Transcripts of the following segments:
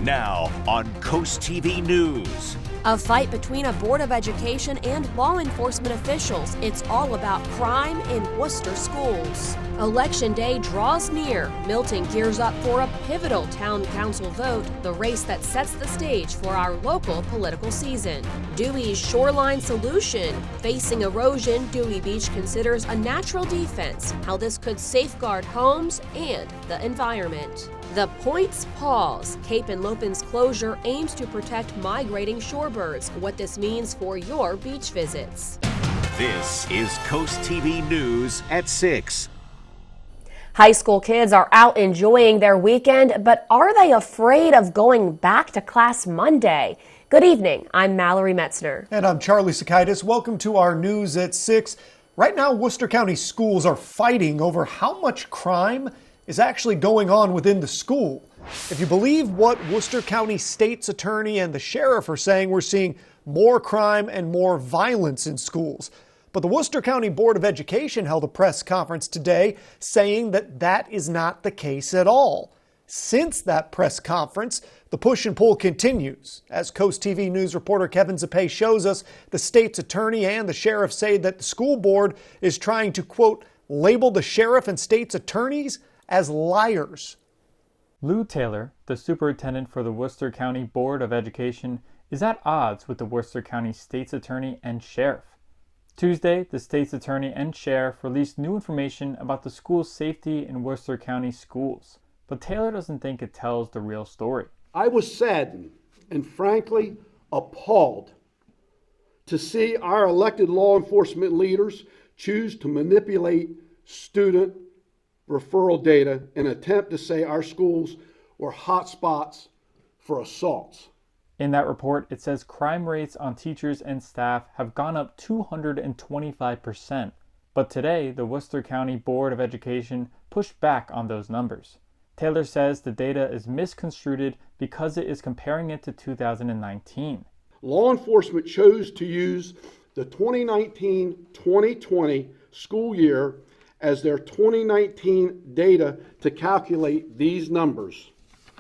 Now on CoastTV News. A fight between a Board of Education and law enforcement officials. It's all about crime in Worcester schools. Election day draws near. Milton gears up for a pivotal town council vote, the race that sets the stage for our local political season. Dewey's shoreline solution. Facing erosion, Dewey Beach considers a natural defense, how this could safeguard homes and the environment. The Points pause. Cape and Lopin's closure aims to protect migrating shorebirds. What this means for your beach visits. This is CoastTV News at 6. High school kids are out enjoying their weekend, but are they afraid of going back to class Monday? Good evening. I'm Mallory Metzner. And I'm Charlie Sakaitis. Welcome to our News at 6. Right now, Worcester County schools are fighting over how much crime is actually going on within the school. If you believe what Worcester County State's Attorney and the Sheriff are saying, we're seeing more crime and more violence in schools. But the Worcester County Board of Education held a press conference today saying that that is not the case at all. Since that press conference, the push and pull continues. As CoastTV News reporter Kevin Zappé shows us, the state's attorney and the sheriff say that the school board is trying to, quote, label the sheriff and state's attorneys as liars. Lou Taylor, the superintendent for the Worcester County Board of Education, is at odds with the Worcester County State's Attorney and Sheriff. Tuesday, the State's Attorney and Sheriff released new information about the school safety in Worcester County schools, but Taylor doesn't think it tells the real story. I was saddened and frankly appalled to see our elected law enforcement leaders choose to manipulate student referral data in an attempt to say our schools were hotspots for assaults. In that report, it says crime rates on teachers and staff have gone up 225%. But today, the Worcester County Board of Education pushed back on those numbers. Taylor says the data is misconstrued because it is comparing it to 2019. Law enforcement chose to use the 2019-2020 school year as their 2019 data to calculate these numbers.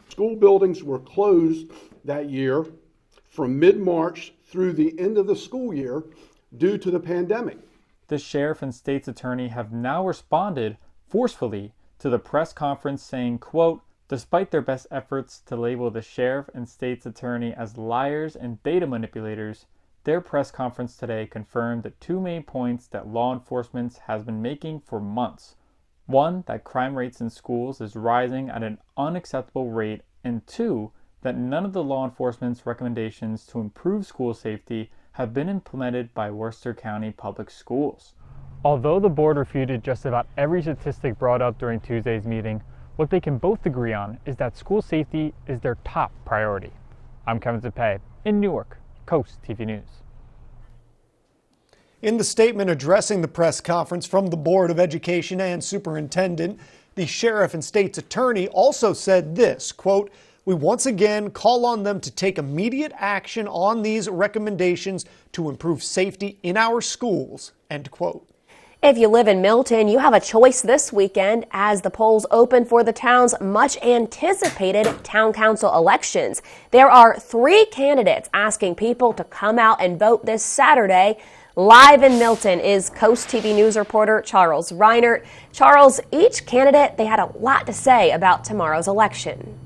School buildings were closed that year from mid-March through the end of the school year due to the pandemic. The sheriff and state's attorney have now responded forcefully to the press conference saying, quote, despite their best efforts to label the sheriff and state's attorney as liars and data manipulators, their press conference today confirmed the two main points that law enforcement has been making for months. One, that crime rates in schools is rising at an unacceptable rate, and two, that none of the law enforcement's recommendations to improve school safety have been implemented by Worcester County Public Schools. Although the board refuted just about every statistic brought up during Tuesday's meeting, what they can both agree on is that school safety is their top priority. I'm Kevin Zappé in Newark, CoastTV News. In the statement addressing the press conference from the Board of Education and Superintendent, the Sheriff and State's Attorney also said this, quote, we once again call on them to take immediate action on these recommendations to improve safety in our schools, end quote. If you live in Milton, you have a choice this weekend as the polls open for the town's much anticipated town council elections. There are 3 candidates asking people to come out and vote this Saturday. Live in Milton is CoastTV News reporter Charles Reinert. Charles, each candidate, they had a lot to say about tomorrow's election.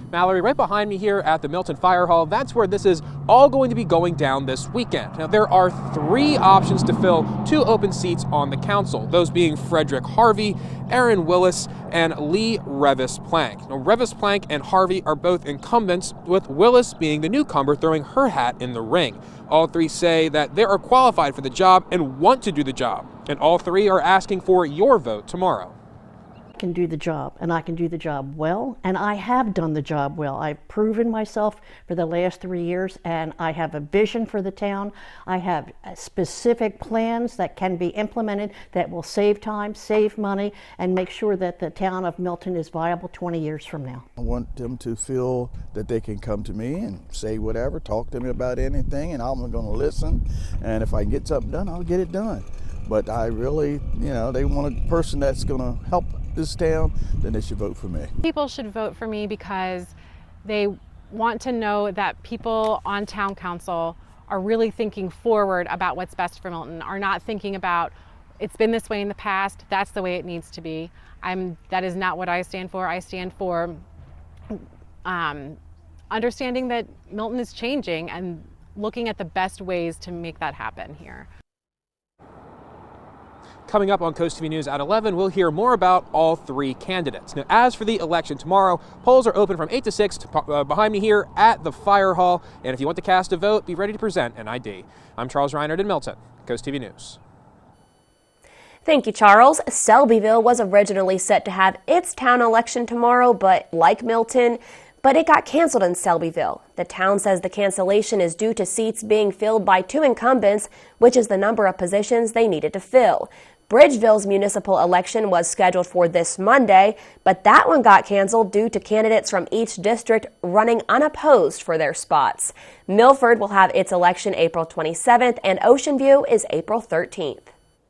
Mallory, right behind me here at the Milton Fire Hall, that's where this is all going to be going down this weekend. Now, there are 3 options to fill 2 open seats on the council, those being Frederick Harvey, Aaron Willis, and Lee Revis Plank. Now, Revis Plank and Harvey are both incumbents, with Willis being the newcomer throwing her hat in the ring. All 3 say that they are qualified for the job and want to do the job, and all 3 are asking for your vote tomorrow. Can do the job, and I can do the job well, and I have done the job well. I've proven myself for the last 3 years, and I have a vision for the town. I have specific plans that can be implemented that will save time, save money, and make sure that the town of Milton is viable 20 years from now. I want them to feel that they can come to me and say whatever, talk to me about anything, and I'm going to listen, and if I can get something done, I'll get it done. But I really, they want a person that's going to help this town, then they should vote for me. People should vote for me because they want to know that people on town council are really thinking forward about what's best for Milton, are not thinking about it's been this way in the past, that's the way it needs to be. That is not what I stand for. I stand for understanding that Milton is changing and looking at the best ways to make that happen here. Coming up on Coast TV News at 11, we'll hear more about all three candidates. Now, as for the election tomorrow, polls are open from 8 to 6 behind me here at the Fire Hall. And if you want to cast a vote, be ready to present an ID. I'm Charles Reinhardt in Milton, Coast TV News. Thank you, Charles. Selbyville was originally set to have its town election tomorrow, but like Milton, it got canceled in Selbyville. The town says the cancellation is due to seats being filled by 2 incumbents, which is the number of positions they needed to fill. Bridgeville's municipal election was scheduled for this Monday, but that one got canceled due to candidates from each district running unopposed for their spots. Milford will have its election April 27th, and Ocean View is April 13th.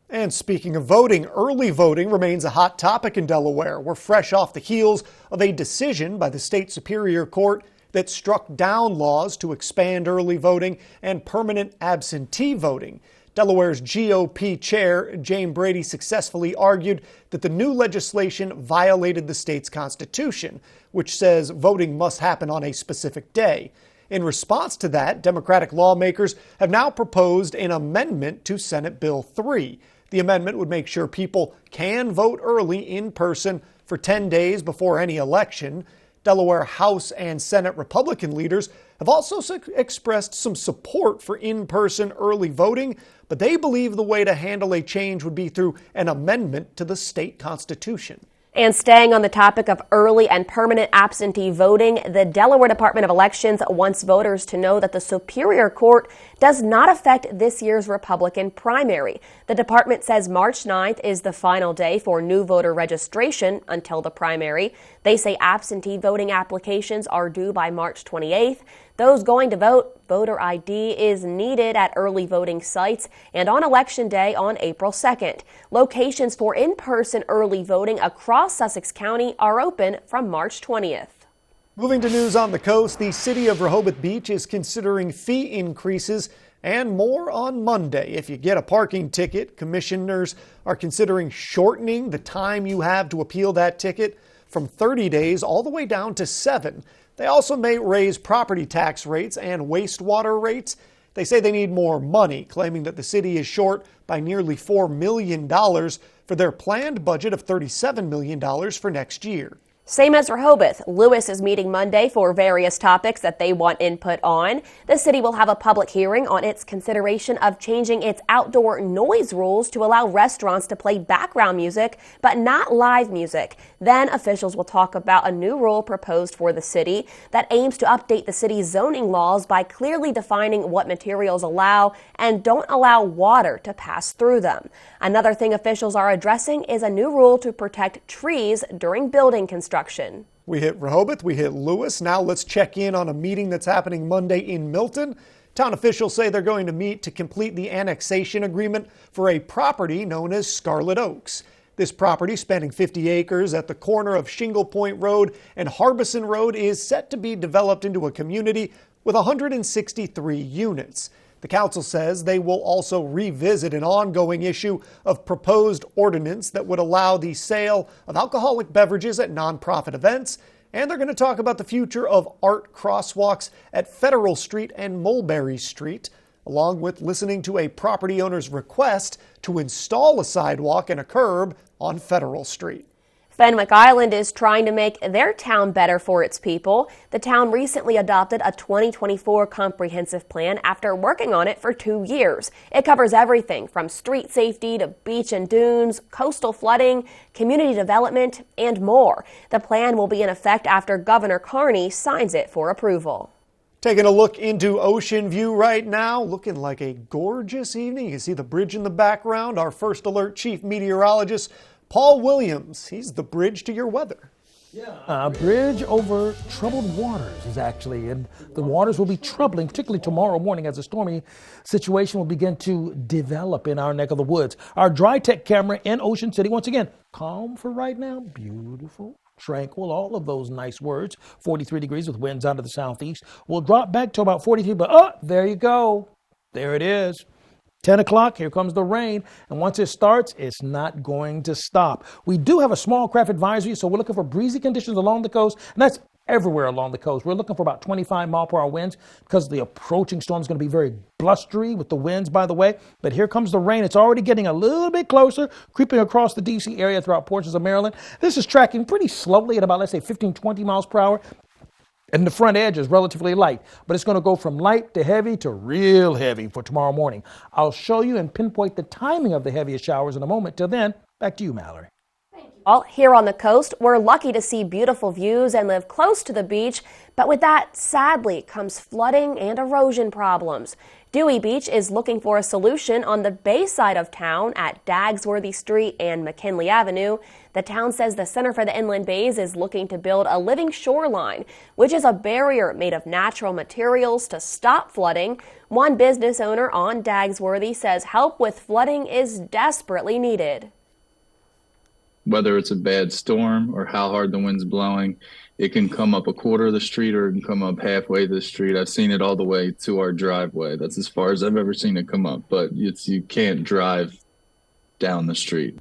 And speaking of voting, early voting remains a hot topic in Delaware. We're fresh off the heels of a decision by the state Superior Court that struck down laws to expand early voting and permanent absentee voting. Delaware's GOP chair, Jane Brady, successfully argued that the new legislation violated the state's constitution, which says voting must happen on a specific day. In response to that, Democratic lawmakers have now proposed an amendment to Senate Bill 3. The amendment would make sure people can vote early in person for 10 days before any election. Delaware House and Senate Republican leaders have also expressed some support for in-person early voting, but they believe the way to handle a change would be through an amendment to the state constitution. And staying on the topic of early and permanent absentee voting, the Delaware Department of Elections wants voters to know that the Superior Court does not affect this year's Republican primary. The department says March 9th is the final day for new voter registration until the primary. They say absentee voting applications are due by March 28th. Those going to vote, voter ID is needed at early voting sites and on Election Day on April 2nd. Locations for in-person early voting across Sussex County are open from March 20th. Moving to news on the coast, the city of Rehoboth Beach is considering fee increases and more on Monday. If you get a parking ticket, commissioners are considering shortening the time you have to appeal that ticket from 30 days all the way down to 7. They also may raise property tax rates and wastewater rates. They say they need more money, claiming that the city is short by nearly $4 million for their planned budget of $37 million for next year. Same as Rehoboth, Lewis is meeting Monday for various topics that they want input on. The city will have a public hearing on its consideration of changing its outdoor noise rules to allow restaurants to play background music, but not live music. Then officials will talk about a new rule proposed for the city that aims to update the city's zoning laws by clearly defining what materials allow and don't allow water to pass through them. Another thing officials are addressing is a new rule to protect trees during building construction. We hit Rehoboth, we hit Lewis. Now let's check in on a meeting that's happening Monday in Milton. Town officials say they're going to meet to complete the annexation agreement for a property known as Scarlet Oaks. This property, spanning 50 acres at the corner of Shingle Point Road and Harbison Road, is set to be developed into a community with 163 units. The council says they will also revisit an ongoing issue of proposed ordinance that would allow the sale of alcoholic beverages at nonprofit events, and they're going to talk about the future of art crosswalks at Federal Street and Mulberry Street, along with listening to a property owner's request to install a sidewalk and a curb on Federal Street. Fenwick Island is trying to make their town better for its people. The town recently adopted a 2024 comprehensive plan after working on it for 2 years. It covers everything from street safety to beach and dunes, coastal flooding, community development, and more. The plan will be in effect after Governor Carney signs it for approval. Taking a look into Ocean View right now, looking like a gorgeous evening. You can see the bridge in the background. Our First Alert Chief Meteorologist, Paul Williams. He's the bridge to your weather. Bridge over troubled waters is actually, and the waters will be troubling, particularly tomorrow morning as a stormy situation will begin to develop in our neck of the woods. Our dry tech camera in Ocean City, once again, calm for right now, beautiful, tranquil, all of those nice words, 43 degrees with winds out of the southeast. We'll drop back to about 43, but there you go. There it is. 10 o'clock, here comes the rain, and once it starts, it's not going to stop. We do have a small craft advisory, so we're looking for breezy conditions along the coast, and that's everywhere along the coast. We're looking for about 25 mile per hour winds because the approaching storm is going to be very blustery with the winds, by the way. But here comes the rain. It's already getting a little bit closer, creeping across the D.C. area throughout portions of Maryland. This is tracking pretty slowly at about, let's say, 15, 20 miles per hour. And the front edge is relatively light, but it's going to go from light to heavy to real heavy for tomorrow morning. I'll show you and pinpoint the timing of the heaviest showers in a moment. Till then, back to you, Mallory. Well, here on the coast, we're lucky to see beautiful views and live close to the beach, but with that, sadly, comes flooding and erosion problems. Dewey Beach is looking for a solution on the bay side of town at Dagsworthy Street and McKinley Avenue. The town says the Center for the Inland Bays is looking to build a living shoreline, which is a barrier made of natural materials to stop flooding. One business owner on Dagsworthy says help with flooding is desperately needed. Whether it's a bad storm or how hard the wind's blowing, it can come up a quarter of the street or it can come up halfway to the street. I've seen it all the way to our driveway. That's as far as I've ever seen it come up, but you can't drive down the street.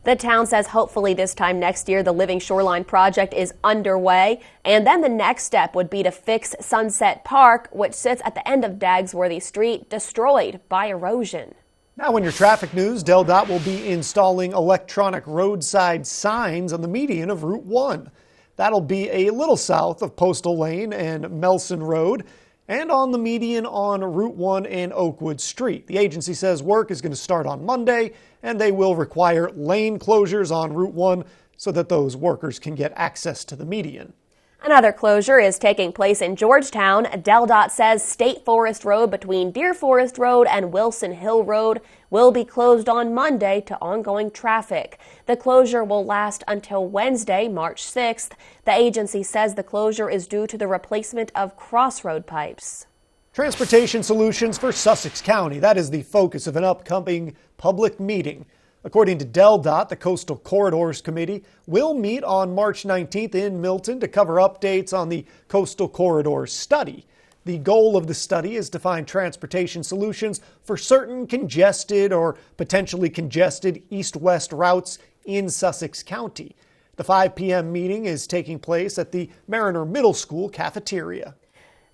The town says hopefully this time next year the Living Shoreline project is underway, and then the next step would be to fix Sunset Park, which sits at the end of Dagsworthy Street, destroyed by erosion. Now in your traffic news, DelDOT will be installing electronic roadside signs on the median of Route 1. That'll be a little south of Postal Lane and Melson Road and on the median on Route 1 and Oakwood Street. The agency says work is going to start on Monday and they will require lane closures on Route 1 so that those workers can get access to the median. Another closure is taking place in Georgetown. DelDOT says State Forest Road between Deer Forest Road and Wilson Hill Road will be closed on Monday to ongoing traffic. The closure will last until Wednesday, March 6th. The agency says the closure is due to the replacement of crossroad pipes. Transportation solutions for Sussex County. That is the focus of an upcoming public meeting. According to DelDOT, the Coastal Corridors Committee will meet on March 19th in Milton to cover updates on the Coastal Corridors study. The goal of the study is to find transportation solutions for certain congested or potentially congested east-west routes in Sussex County. The 5 p.m. meeting is taking place at the Mariner Middle School cafeteria.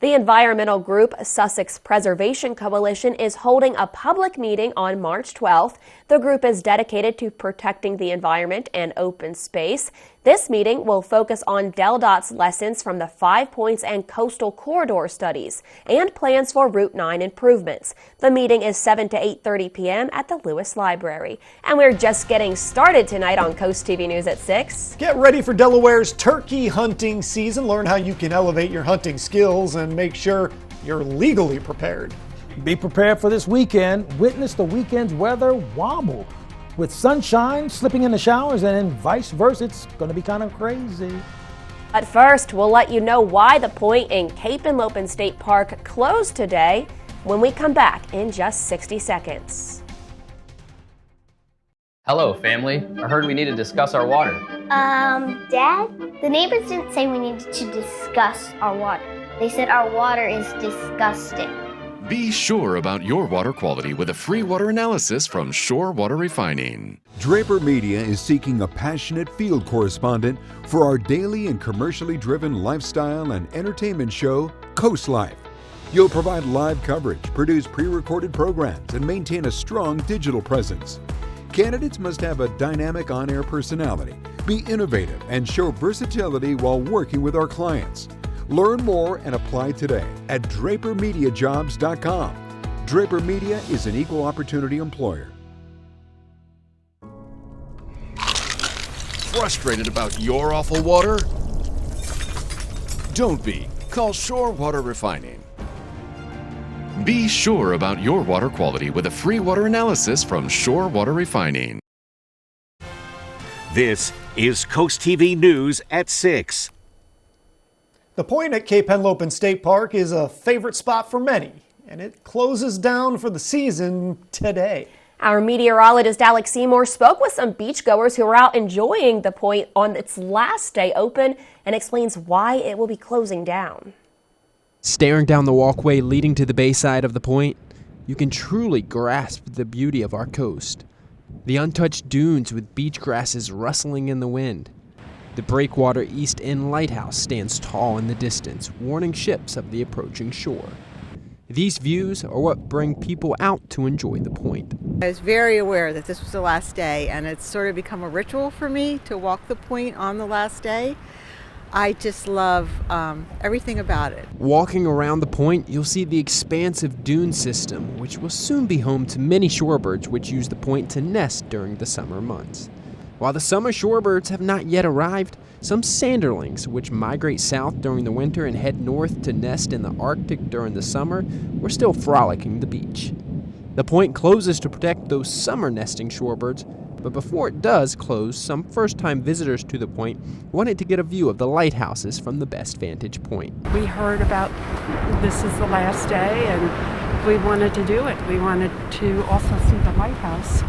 The environmental group Sussex Preservation Coalition is holding a public meeting on March 12th. The group is dedicated to protecting the environment and open space. This meeting will focus on DelDOT's lessons from the 5 Points and Coastal Corridor studies and plans for Route 9 improvements. The meeting is 7 to 8:30 p.m. at the Lewis Library. And we're just getting started tonight on Coast TV News at 6. Get ready for Delaware's turkey hunting season. Learn how you can elevate your hunting skills and make sure you're legally prepared. Be prepared for this weekend. Witness the weekend's weather wobble. With sunshine, slipping in the showers, and vice versa. It's going to be kind of crazy. But first, we'll let you know why the point in Cape and Lopin State Park closed today when we come back in just 60 seconds. Hello, family. I heard we need to discuss our water. Dad? The neighbors didn't say we needed to discuss our water. They said our water is disgusting. Be sure about your water quality with a free water analysis from Shore Water Refining. Draper Media is seeking a passionate field correspondent for our daily and commercially driven lifestyle and entertainment show, Coast Life. You'll provide live coverage, produce pre-recorded programs, and maintain a strong digital presence. Candidates must have a dynamic on-air personality, be innovative, and show versatility while working with our clients. Learn more and apply today at drapermediajobs.com. Draper Media is an equal opportunity employer. Frustrated about your awful water? Don't be. Call Shore Water Refining. Be sure about your water quality with a free water analysis from Shore Water Refining. This is Coast TV News at 6. The Point at Cape Henlopen State Park is a favorite spot for many, and it closes down for the season today. Our meteorologist Alex Seymour spoke with some beachgoers who are out enjoying the Point on its last day open and explains why it will be closing down. Staring down the walkway leading to the bayside of the Point, you can truly grasp the beauty of our coast. The untouched dunes with beach grasses rustling in the wind. The breakwater East End Lighthouse stands tall in the distance, warning ships of the approaching shore. These views are what bring people out to enjoy the Point. I was very aware that this was the last day, and it's sort of become a ritual for me to walk the Point on the last day. I just love everything about it. Walking around the Point, you'll see the expansive dune system, which will soon be home to many shorebirds which use the Point to nest during the summer months. While the summer shorebirds have not yet arrived, some sanderlings, which migrate south during the winter and head north to nest in the Arctic during the summer, were still frolicking the beach. The Point closes to protect those summer nesting shorebirds, but before it does close, some first-time visitors to the Point wanted to get a view of the lighthouses from the best vantage point. We heard about this is the last day, and we wanted to do it. We wanted to also see the lighthouse,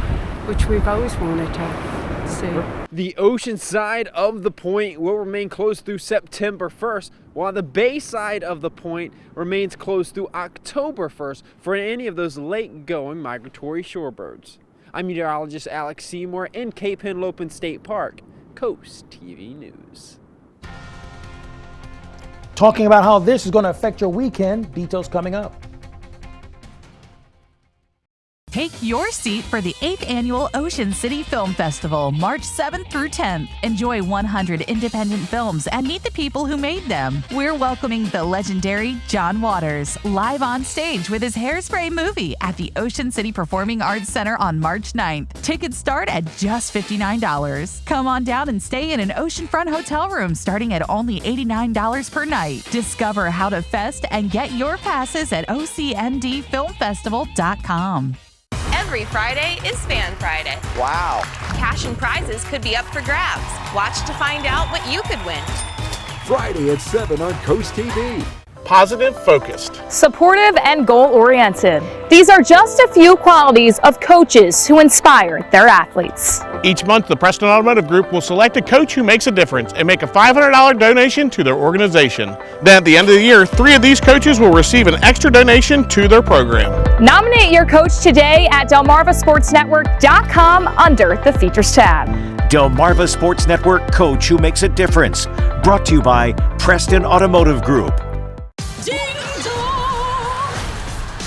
which we've always wanted to see. The ocean side of the Point will remain closed through September 1st, while the bay side of the Point remains closed through October 1st for any of those late-going migratory shorebirds. I'm meteorologist Alex Seymour in Cape Henlopen State Park, Coast TV News. Talking about how this is going to affect your weekend, details coming up. Take your seat for the 8th Annual Ocean City Film Festival, March 7th through 10th. Enjoy 100 independent films and meet the people who made them. We're welcoming the legendary John Waters, live on stage with his Hairspray movie at the Ocean City Performing Arts Center on March 9th. Tickets start at just $59. Come on down and stay in an oceanfront hotel room starting at only $89 per night. Discover how to fest and get your passes at ocndfilmfestival.com. Every Friday is Fan Friday. Wow. Cash and prizes could be up for grabs. Watch to find out what you could win. Friday at 7 on Coast TV. Positive, focused. Supportive and goal-oriented. These are just a few qualities of coaches who inspire their athletes. Each month, the Preston Automotive Group will select a coach who makes a difference and make a $500 donation to their organization. Then at the end of the year, 3 of these coaches will receive an extra donation to their program. Nominate your coach today at DelmarvaSportsNetwork.com under the Features tab. Delmarva Sports Network Coach Who Makes a Difference. Brought to you by Preston Automotive Group. Ding dong!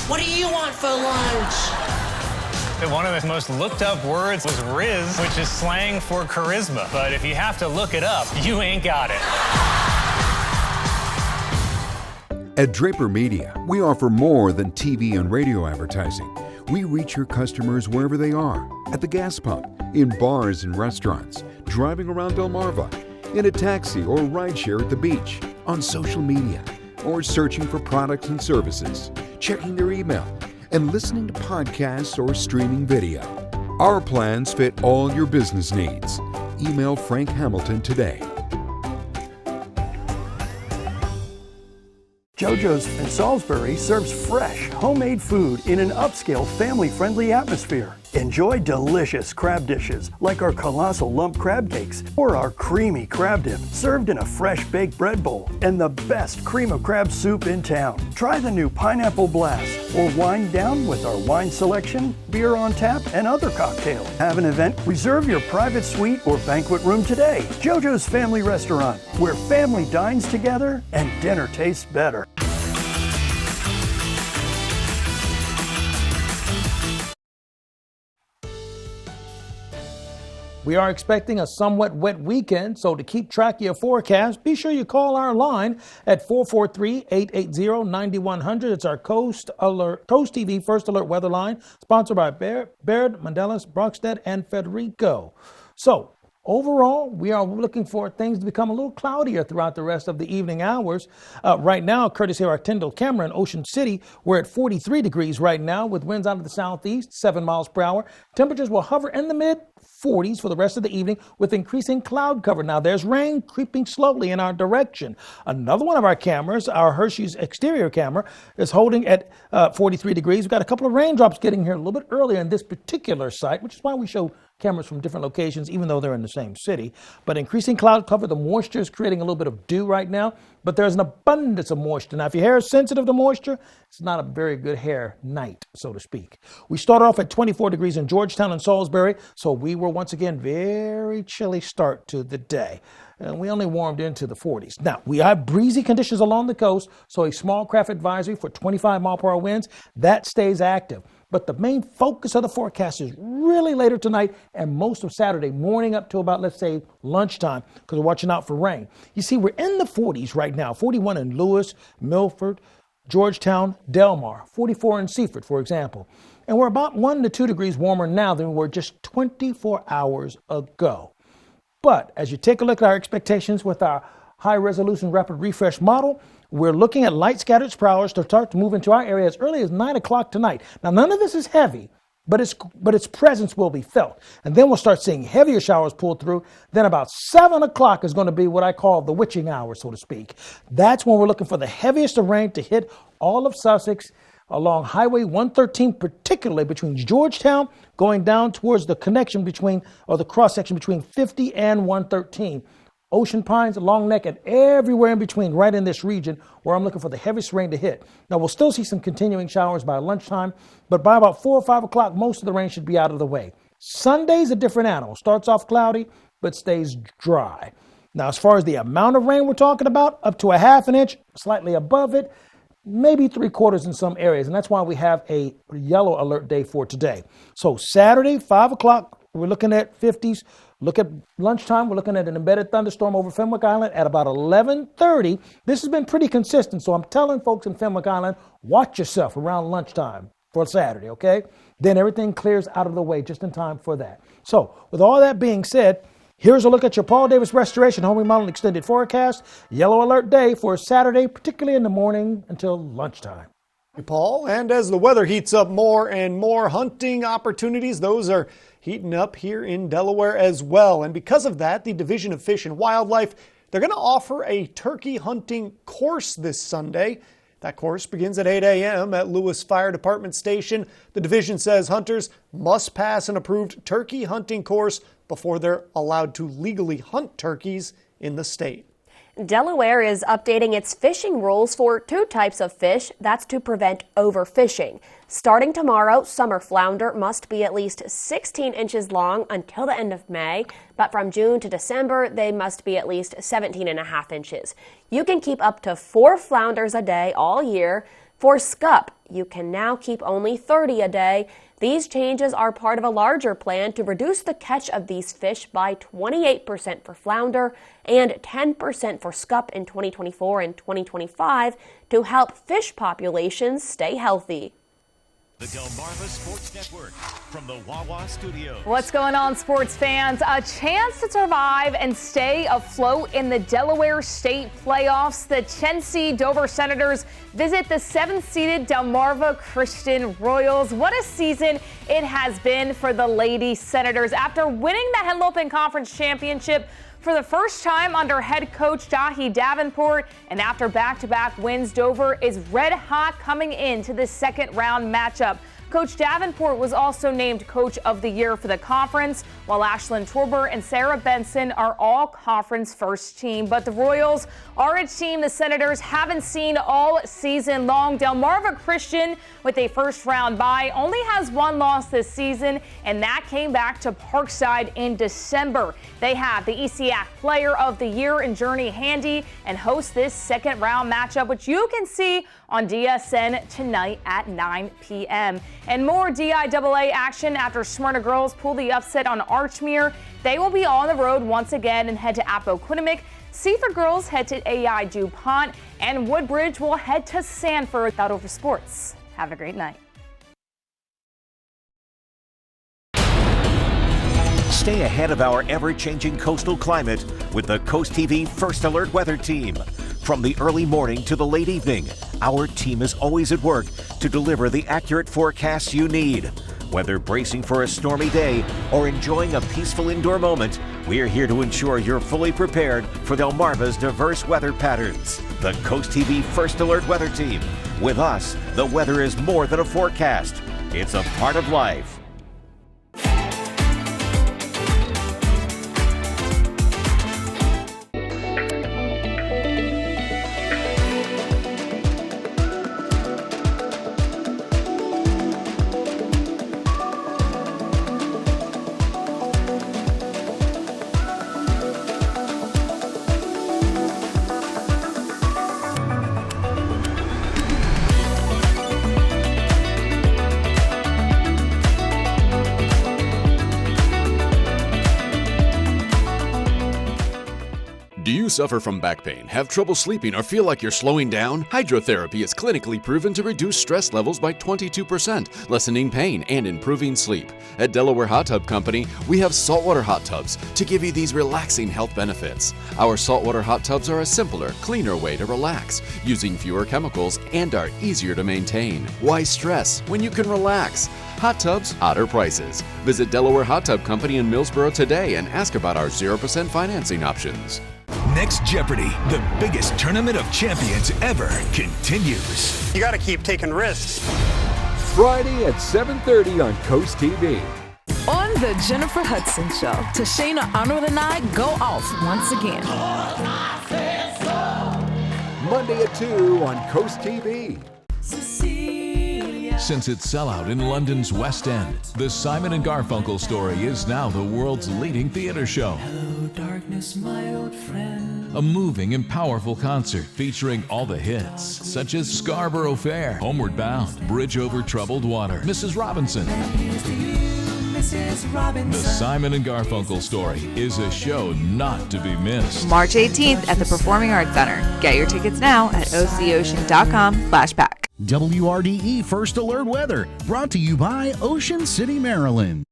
What do you want for lunch? One of the most looked up words was Riz, which is slang for charisma. But if you have to look it up, you ain't got it. At Draper Media, we offer more than TV and radio advertising. We reach your customers wherever they are, at the gas pump, in bars and restaurants, driving around Delmarva, in a taxi or rideshare at the beach, on social media, or searching for products and services, checking their email, and listening to podcasts or streaming video. Our plans fit all your business needs. Email Frank Hamilton today. JoJo's in Salisbury serves fresh, homemade food in an upscale, family-friendly atmosphere. Enjoy delicious crab dishes like our colossal lump crab cakes or our creamy crab dip served in a fresh baked bread bowl and the best cream of crab soup in town. Try the new Pineapple Blast or wind down with our wine selection, beer on tap, and other cocktails. Have an event? Reserve your private suite or banquet room today. JoJo's Family Restaurant, where family dines together and dinner tastes better. We are expecting a somewhat wet weekend, so to keep track of your forecast, be sure you call our line at 443-880-9100. It's our Coast TV First Alert Weather Line, sponsored by Baird, Mandelis, Brockstedt, and Federico. So, Overall, we are looking for things to become a little cloudier throughout the rest of the evening hours. Right now, courtesy of our Tyndall camera in Ocean City, we're at 43 degrees right now with winds out of the southeast, 7 miles per hour. Temperatures will hover in the mid-40s for the rest of the evening with increasing cloud cover. Now, there's rain creeping slowly in our direction. Another one of our cameras, our Hershey's exterior camera, is holding at 43 degrees. We've got a couple of raindrops getting here a little bit earlier in this particular site, which is why we show cameras from different locations, even though they're in the same city. But increasing cloud cover, the moisture is creating a little bit of dew right now, but there's an abundance of moisture. Now, if your hair is sensitive to moisture, it's not a very good hair night, so to speak. We started off at 24 degrees in Georgetown and Salisbury, so we were once again very chilly start to the day. And we only warmed into the 40s. Now, we have breezy conditions along the coast, so a small craft advisory for 25 mile per hour winds, that stays active. But the main focus of the forecast is really later tonight and most of Saturday morning up to about, let's say, lunchtime, because we're watching out for rain. You see, we're in the 40s right now, 41 in Lewis, Milford, Georgetown, Delmar, 44 in Seaford, for example. And we're about 1 to 2 degrees warmer now than we were just 24 hours ago. But as you take a look at our expectations with our high-resolution rapid refresh model, we're looking at light scattered showers to start to move into our area as early as 9 o'clock tonight. Now, none of this is heavy, but its presence will be felt. And then we'll start seeing heavier showers pull through. Then about 7 o'clock is going to be what I call the witching hour, so to speak. That's when we're looking for the heaviest of rain to hit all of Sussex along Highway 113, particularly between Georgetown going down towards the connection between, or the cross section between 50 and 113. Ocean Pines, Long Neck, and everywhere in between, right in this region where I'm looking for the heaviest rain to hit. Now, we'll still see some continuing showers by lunchtime, but by about 4 or 5 o'clock, most of the rain should be out of the way. Sunday's a different animal. Starts off cloudy, but stays dry. Now, as far as the amount of rain we're talking about, up to a half an inch, slightly above it, maybe 3/4 in some areas, and that's why we have a yellow alert day for today. So Saturday, 5 o'clock, we're looking at 50s. Look at lunchtime, we're looking at an embedded thunderstorm over Fenwick Island at about 11:30. This has been pretty consistent, so I'm telling folks in Fenwick Island, watch yourself around lunchtime for Saturday, okay? Then everything clears out of the way just in time for that. So with all that being said, here's a look at your Paul Davis Restoration Home Remodel Extended Forecast. Yellow alert day for Saturday, particularly in the morning until lunchtime. Paul, and as the weather heats up more and more, hunting opportunities, those are heating up here in Delaware as well. And because of that, the Division of Fish and Wildlife, they're going to offer a turkey hunting course this Sunday. That course begins at 8 a.m. at Lewis Fire Department Station. The division says hunters must pass an approved turkey hunting course before they're allowed to legally hunt turkeys in the state. Delaware is updating its fishing rules for 2 types of fish. That's to prevent overfishing. Starting tomorrow, summer flounder must be at least 16 inches long until the end of May, but from June to December, they must be at least 17.5 inches. You can keep up to 4 flounders a day all year. For scup, you can now keep only 30 a day. These changes are part of a larger plan to reduce the catch of these fish by 28% for flounder and 10% for scup in 2024 and 2025 to help fish populations stay healthy. The Delmarva Sports Network from the Wawa Studios. What's going on, sports fans? A chance to survive and stay afloat in the Delaware State playoffs. The 10-seed Dover Senators visit the 7th-seeded Delmarva Christian Royals. What a season it has been for the Lady Senators. After winning the Henlopen Conference Championship for the first time under head coach Jahi Davenport, and after back-to-back wins, Dover is red hot coming into the second round matchup. Coach Davenport was also named Coach of the Year for the conference, while Ashlyn Torber and Sarah Benson are all conference first team. But the Royals are a team the Senators haven't seen all season long. Delmarva Christian, with a first round bye, only has 1 loss this season, and that came back to Parkside in December. They have the ESEAC Player of the Year in Journey Handy and host this second round matchup, which you can see on DSN tonight at 9 p.m. And more DIAA action after Smyrna girls pull the upset on Archmere. They will be on the road once again and head to Appoquinimink. Seaford girls head to AI DuPont, and Woodbridge will head to Sanford. Without over sports. Have a great night. Stay ahead of our ever-changing coastal climate with the Coast TV First Alert Weather Team. From the early morning to the late evening, our team is always at work to deliver the accurate forecasts you need. Whether bracing for a stormy day or enjoying a peaceful indoor moment, we're here to ensure you're fully prepared for Delmarva's diverse weather patterns. The Coast TV First Alert Weather Team. With us, the weather is more than a forecast. It's a part of life. Do you suffer from back pain, have trouble sleeping, or feel like you're slowing down? Hydrotherapy is clinically proven to reduce stress levels by 22%, lessening pain and improving sleep. At Delaware Hot Tub Company, we have saltwater hot tubs to give you these relaxing health benefits. Our saltwater hot tubs are a simpler, cleaner way to relax, using fewer chemicals, and are easier to maintain. Why stress when you can relax? Hot tubs, hotter prices. Visit Delaware Hot Tub Company in Millsboro today and ask about our 0% financing options. Next Jeopardy, the biggest tournament of champions ever, continues. You got to keep taking risks. Friday at 7:30 on Coast TV. On the Jennifer Hudson Show, Tashana Arnold and I go off once again. Monday at 2 on Coast TV. Since its sellout in London's West End, the Simon & Garfunkel story is now the world's leading theater show. Hello, darkness, my old friend. A moving and powerful concert featuring all the hits, such as Scarborough Fair, Homeward Bound, Bridge Over Troubled Water, Mrs. Robinson. Mrs. Robinson. The Simon & Garfunkel story is a show not to be missed. March 18th at the Performing Arts Center. Get your tickets now at ococean.com/pack. WRDE First Alert Weather, brought to you by Ocean City, Maryland.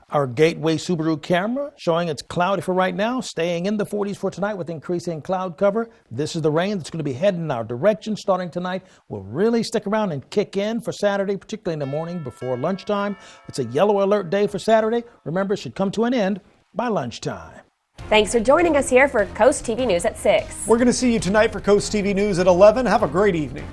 Our Gateway Subaru camera showing it's cloudy for right now, staying in the 40s for tonight with increasing cloud cover. This is the rain that's going to be heading in our direction starting tonight. Will really stick around and kick in for Saturday, particularly in the morning before lunchtime. It's a yellow alert day for Saturday. Remember, it should come to an end by lunchtime. Thanks for joining us here for Coast TV News at 6. We're going to see you tonight for Coast TV News at 11. Have a great evening.